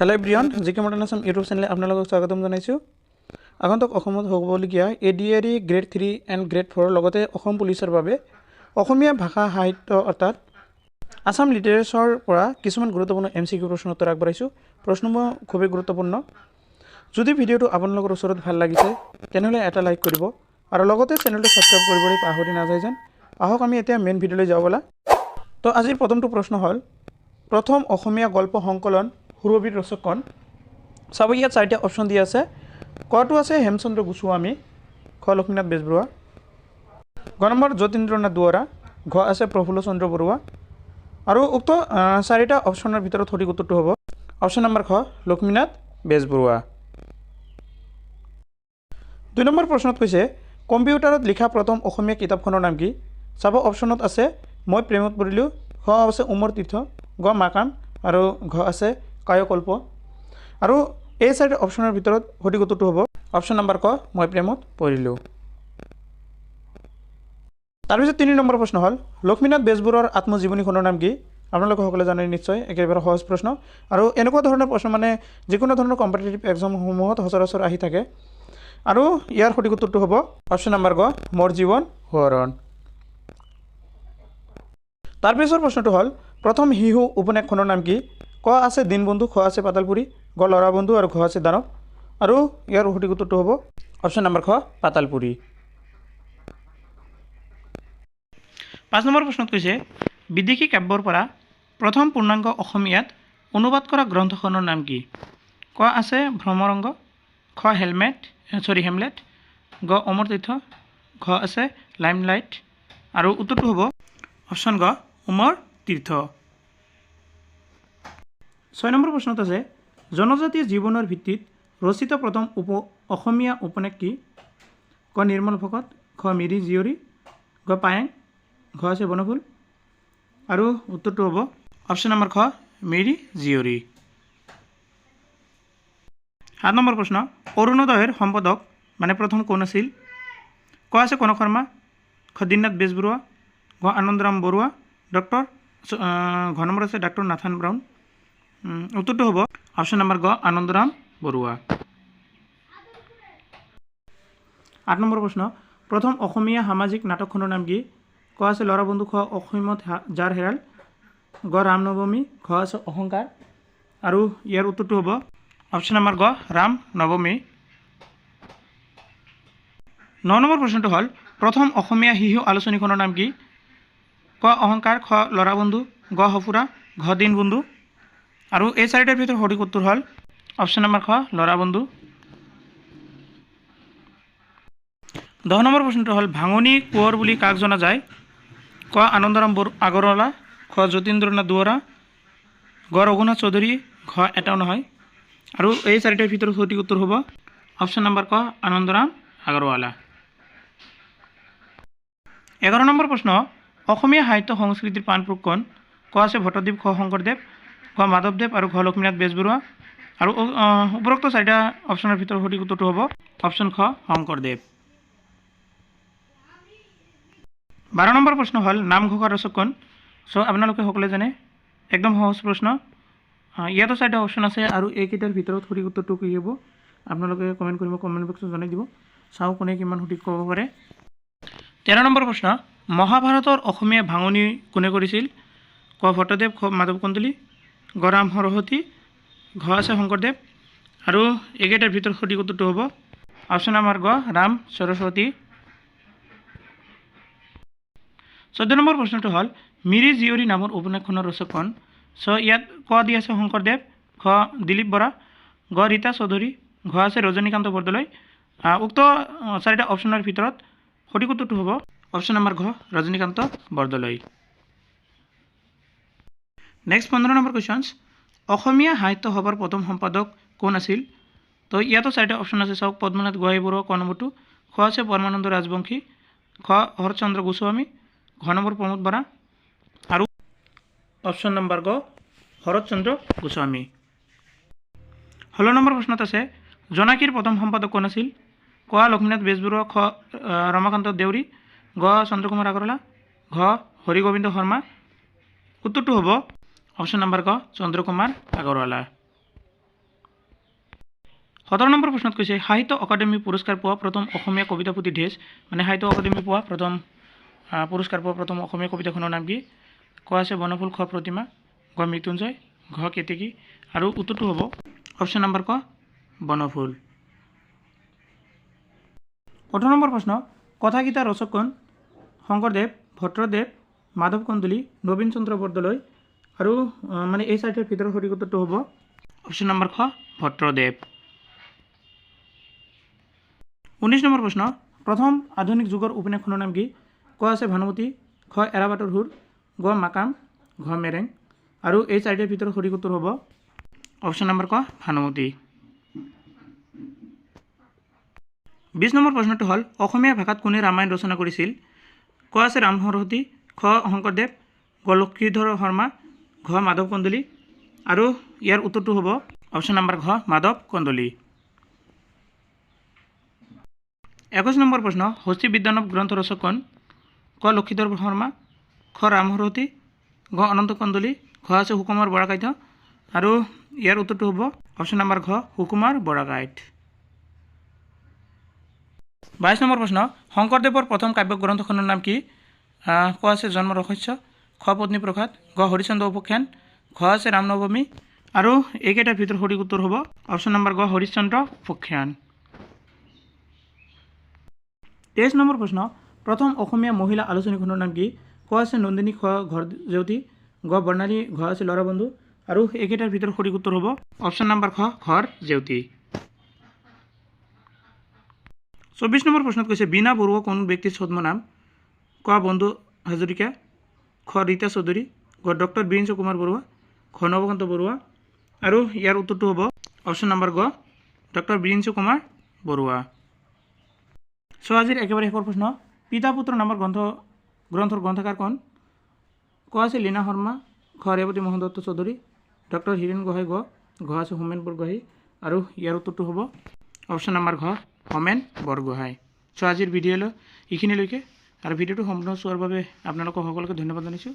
Hello' everyone, জিকে modern Assam YouTube চেনেলে আপোনালোকক স্বাগতম জনাইছোঁ। আগন্তুক অসমত হ'বলগীয়া ADRE গ্ৰেড 3 এণ্ড গ্ৰেড 4 লগতে অসম পুলিচৰ বাবে অসমীয়া ভাষা সাহিত্য অৰ্থাৎ আছাম লিটাৰেচাৰৰ পৰা কিছুমান গুৰুত্বপূৰ্ণ MCQ প্ৰশ্ন উত্তৰ আগবঢ়াইছোঁ। প্ৰশ্নবোৰ খুবেই গুৰুত্বপূৰ্ণ। যদি ভিডিঅ'টো আপোনালোকৰ ওচৰত ভাল লাগিছে তেনেহ'লে এটা লাইক কৰিব আৰু লগতে চেনেলটো ছাবস্ক্ৰাইব কৰিবলৈ পাহৰি নাযায় যেন। আহক আমি এতিয়া মেইন ভিডিঅ'লৈ যাওঁ ব'লা। তো আজিৰ প্ৰথমটো প্ৰশ্ন হ'ল, প্ৰথম অসমীয়া গল্প সংকলন সুৰবীৰ ৰচক কোন? চাব, ইয়াত 4টা অপশ্যন দিয়া আছে। কটো আছে হেমচন্দ্ৰ গোস্বামী, খ লক্ষ্মীনাথ বেজবৰুৱা, গ নম্বৰ যতীন্দ্ৰনাথ দুৱৰা, ঘ আছে প্ৰফুল্ল চন্দ্ৰ বৰুৱা আৰু উক্ত 4টা অপশ্যনৰ ভিতৰত সঠিক উত্তৰটো হ'ব অপশ্যন নম্বৰ খ লক্ষ্মীনাথ বেজবৰুৱা। 2 নম্বৰ প্ৰশ্নত কৈছে, কম্পিউটাৰত লিখা প্ৰথম অসমীয়া কিতাপখনৰ নাম কি? চাব, অপশ্যনত আছে মই প্ৰেমত পৰিলোঁ, খ আছে উমৰ তীৰ্থ, গ মাকাম আৰু ঘ আছে কায়কল্প। আৰু এই 4টা অপশ্যনৰ ভিতৰত সঠিক উত্তৰটো হ'ব অপশ্যন নম্বৰ ক মই প্ৰেমত পৰিলোঁ। তাৰপিছত 3 নম্বৰ প্ৰশ্ন হ'ল, লক্ষ্মীনাথ বেজবৰুৱাৰ আত্মজীৱনীখনৰ নাম কি? আপোনালোকে সকলোৱে জানে নিশ্চয়, একেবাৰে সহজ প্ৰশ্ন। আৰু এনেকুৱা ধৰণৰ প্ৰশ্ন মানে যিকোনো ধৰণৰ কম্পিটিটিভ এক্সামসমূহত সচৰাচৰ আহি থাকে। আৰু ইয়াৰ সঠিক উত্তৰটো হ'ব অপশ্যন নম্বৰ গ মোৰ জীৱন সোঁৱৰণ। তাৰপিছৰ প্ৰশ্নটো হ'ল, প্ৰথম শিশু উপন্যাসখনৰ নাম কি? ক আছে দীনবন্ধু, খ আছে পাতালপুৰী, গ ল'ৰাবন্ধু আৰু ঘ আছে দানৱ। আৰু ইয়াৰ সঠিক উত্তৰটো হ'ব অপশ্যন নম্বৰ খ পাতালপুৰী। 5 নম্বৰ প্ৰশ্নত কৈছে, বিদেশী কাব্যৰ পৰা প্ৰথম পূৰ্ণাংগ অসমীয়াত অনুবাদ কৰা গ্ৰন্থখনৰ নাম কি? ক আছে ভ্ৰমৰংগ, খ হেমলেট, গ অমৰ তীৰ্থ, ঘ আছে লাইমলাইট আৰু উত্তৰটো হ'ব অপশ্যন গ উমৰ তীৰ্থ। 6 নম্বৰ প্ৰশ্নত আছে, জনজাতীয় জীৱনৰ ভিত্তিত ৰচিত প্ৰথম অসমীয়া উপন্যাস কি? ক নিৰ্মল ভকত, খ মিৰি জীয়ৰী, গ পায়েং, ঘ আছে বনফুল আৰু উত্তৰটো হ'ব অপশ্যন নম্বৰ খ মিৰি জীয়ৰী। 7 নম্বৰ প্ৰশ্ন, অৰুণোদয়ৰ সম্পাদক মানে প্ৰথম কোন আছিল? ক আছে কনক শৰ্মা, খ দীননাথ বেজবৰুৱা, ঘ আনন্দৰাম বৰুৱা, ঘ নম্বৰ আছে ডাক্তৰ নাথান ব্ৰাউন। উত্তৰটো হ'ব অপশ্যন নম্বৰ গ আনন্দৰাম বৰুৱা। 8 নম্বৰ প্ৰশ্ন, প্ৰথম অসমীয়া সামাজিক নাটকখনৰ নাম কি? ক আছে ল'ৰাবন্ধু, খ অসীমত যাৰ হেৰাল, গ ৰামনৱমী, ঘ আছে অহংকাৰ আৰু ইয়াৰ উত্তৰটো হ'ব অপশ্যন নম্বৰ গ ৰামনৱমী। 9 নম্বৰ প্ৰশ্নটো হ'ল, প্ৰথম অসমীয়া শিশু আলোচনীখনৰ নাম কি? ক অহংকাৰ, খ ল'ৰাবন্ধু, গ সফুৰা, ঘ দীনবন্ধু আৰু এই 4টাৰ ভিতৰত সঠিক উত্তৰ হ'ল অপশ্যন নম্বৰ খ ল'ৰাবন্ধু। 10 নম্বৰ প্ৰশ্নটো হ'ল, ভাঙনি কোঁৱৰ বুলি কাক জনা যায়? ক আনন্দৰাম আগৰৱালা, খ যতীন্দ্ৰনাথ দুৱৰা, গ ৰঘুনাথ চৌধুৰী, ঘ এটাও নহয় আৰু এই 4টাৰ ভিতৰত সঠিক উত্তৰ হ'ব অপশ্যন নম্বৰ ক আনন্দৰাম আগৰৱালা। 11 নম্বৰ প্ৰশ্ন, অসমীয়া সাহিত্য সংস্কৃতিৰ প্ৰাণপুৰুষ কোন? ক আছে ভট্টদেৱ, খ শংকৰদেৱ, ঘ মাধৱদেৱ আৰু ঘ লক্ষ্মীনাথ বেজবৰুৱা আৰু উপৰোক্ত 4টা অপশ্যনৰ ভিতৰত সঠিক উত্তৰটো হ'ব অপশ্যন খ শংকৰদেৱ। 12 নম্বৰ প্ৰশ্ন হ'ল, নামঘোষা ৰচক কোন? চ' আপোনালোকে সকলোৱে জানে, একদম সহজ প্ৰশ্ন। ইয়াতো 4টা অপশ্যন আছে আৰু এইকেইটাৰ ভিতৰত সঠিক উত্তৰটো কি হ'ব আপোনালোকে কমেণ্ট কৰিব, কমেণ্ট বক্সত জনাই দিব। চাওঁ কোনে কিমান সঠিক ক'ব পাৰে। 13 নম্বৰ প্ৰশ্ন, মহাভাৰতৰ অসমীয়া ভাঙনি কোনে কৰিছিল? ক ভট্টদেৱ, খ মাধৱ কন্দলী, গ ৰাম সৰস্বতী, ঘ আছে শংকৰদেৱ আৰু এইকেইটাৰ ভিতৰত সঠিক উত্তৰটো হ'ব অপশ্যন নম্বৰ গ ৰাম সৰস্বতী। 14 নম্বৰ প্ৰশ্নটো হ'ল, মিৰি জীয়ৰী নামৰ উপন্যাসখনৰ ৰচক কোন? চ' ইয়াত ক দি আছে শংকৰদেৱ, খ দিলীপ বৰা, গ ৰীতা চৌধুৰী, ঘ আছে ৰজনীকান্ত বৰদলৈ। উক্ত 4টা অপশ্যনৰ ভিতৰত সঠিক উত্তৰটো হ'ব অপশ্যন নম্বৰ ঘ ৰজনীকান্ত বৰদলৈ। নেক্সট 15 নম্বৰ কুৱেশ্যনছ, অসমীয়া সাহিত্য সভাৰ প্ৰথম সম্পাদক কোন আছিল? তো ইয়াতো 4টা অপশ্যন আছে, চাওক পদ্মনাথ গোহাঁই বৰুৱা, ক নম্বৰটো, খ আছে পৰমানন্দ ৰাজবংশী, খ শৰৎচন্দ্ৰ গোস্বামী, ঘ নম্বৰ প্ৰমোদ বৰা আৰু অপশ্যন নম্বৰ গ শৰৎচন্দ্ৰ গোস্বামী। 16 নম্বৰ প্ৰশ্নত আছে, জোনাকীৰ প্ৰথম সম্পাদক কোন আছিল? ক লক্ষ্মীনাথ বেজবৰুৱা, খ ৰমাকান্ত দেউৰী, গ চন্দ্ৰকুমাৰ আগৰৱালা, ঘ হৰিগোবিন্দ শৰ্মা। উত্তৰটো হ'ব অপশ্যন নম্বৰ ক চন্দ্ৰকুমাৰ আগৰৱালা। 17 নম্বৰ প্ৰশ্নত কৈছে সাহিত্য অকাডেমি পুৰস্কাৰ পোৱা প্ৰথম অসমীয়া কবিতা পুথি ঢেছ মানে সাহিত্য অকাডেমি পোৱা প্ৰথম পুৰস্কাৰ পোৱা প্ৰথম অসমীয়া কবিতাখনৰ নাম কি কোৱা আছে বনফুল খ প্ৰতিমা গ মৃত্যুঞ্জয় ঘ কেতেকী আৰু উত্তৰটো হ'ব অপশ্যন নম্বৰ ক বনফুল 18 নম্বৰ প্ৰশ্ন কথাগীতা ৰচক কোন শংকৰদেৱ ভট্টদেৱ মাধৱ কন্দলী নবীন চন্দ্ৰ বৰদলৈ আৰু মানে এই চাৰিটাৰ ভিতৰত সঠিক উত্তৰটো হ'ব অপশ্যন নম্বৰ খ ভট্টদেৱ 19 নম্বৰ প্ৰশ্ন প্ৰথম আধুনিক যুগৰ উপন্যাসখনৰ নাম কি ক আছে ভানুমতী খ এৰাবাটৰ সুৰ গ মাকাম ঘ মেৰেং আৰু এই চাৰিটাৰ ভিতৰত সঠিক উত্তৰ হ'ব অপশ্যন নম্বৰ ক ভানুমতী 20 নম্বৰ প্ৰশ্নটো হ'ল অসমীয়া ভাষাত কোনে ৰামায়ণ ৰচনা কৰিছিল ক আছে ৰাম সৰস্বতী খ শংকৰদেৱ গ লক্ষ্মীধৰ শৰ্মা ঘ মাধৱ কন্দলী আৰু ইয়াৰ উত্তৰটো হ'ব অপশ্যন নম্বৰ ঘ মাধৱ কন্দলী 21 নম্বৰ প্ৰশ্ন হস্তি বিদ্যানৱ গ্ৰন্থ ৰচক কোন ক লক্ষ্মীধৰ শৰ্মা খ ৰাম সৰস্বতী ঘ অনন্ত কন্দলী ঘ আছে সুকুমাৰ বৰাকাইত আৰু ইয়াৰ উত্তৰটো হ'ব অপশ্যন নম্বৰ ঘ সুকুমাৰ বৰাকাইত 22 নম্বৰ প্ৰশ্ন শংকৰদেৱৰ প্ৰথম কাব্য গ্ৰন্থখনৰ নাম কি ক আছে জন্ম ৰহস্য খ পত্নী প্ৰসাদ ঘ হৰিচন্দ্ৰ উপাখ্যান ঘ আছে ৰামনৱমী আৰু এইকেইটাৰ ভিতৰত সঠিক উত্তৰ হ'ব অপশ্যন নম্বৰ ঘ হৰিচন্দ্ৰ উপাখ্যান 23 নম্বৰ প্ৰশ্ন প্ৰথম অসমীয়া মহিলা আলোচনীখনৰ নাম কি ক আছে নন্দিনী খ ঘৰ জেউতী গ বৰ্ণালী ঘ আছে ল'ৰা বন্ধু আৰু এইকেইটাৰ ভিতৰত সঠিক উত্তৰ হ'ব অপশ্যন নম্বৰ খ ঘৰ জেউতী 24 নম্বৰ প্ৰশ্নত কৈছে বীণা বৰুৱা কোন ব্যক্তিৰ ছদ্ম নাম ক বন্ধু হাজৰিকা খ ৰীতা চৌধুৰী গ ডক্টৰ বীৰেঞ্চ কুমাৰ বৰুৱা খ নৱকান্ত বৰুৱা আৰু ইয়াৰ উত্তৰটো হ'ব অপশ্যন নম্বৰ গ ডক্টৰ বীৰেঞ্চ কুমাৰ বৰুৱা আজিৰ একেবাৰে শেষৰ প্ৰশ্ন পিতা পুত্ৰ নামৰ গ্ৰন্থৰ গ্ৰন্থকাৰ কোন ক আছে লীনা শৰ্মা খ ৰেৱতী মোহন দত্ত চৌধুৰী ডক্টৰ হীৰেণ গোহাঁই ঘ আছে হোমেন বৰগোহাঁই আৰু ইয়াৰ উত্তৰটো হ'ব অপশ্যন নম্বৰ ঘ হোমেন বৰগোহাঁই আজিৰ ভিডিঅ'লৈ এইখিনিলৈকে আৰু ভিডিঅ'টো সম্পূৰ্ণ চোৱাৰ বাবে আপোনালোকক সকলোকে ধন্যবাদ জনাইছোঁ।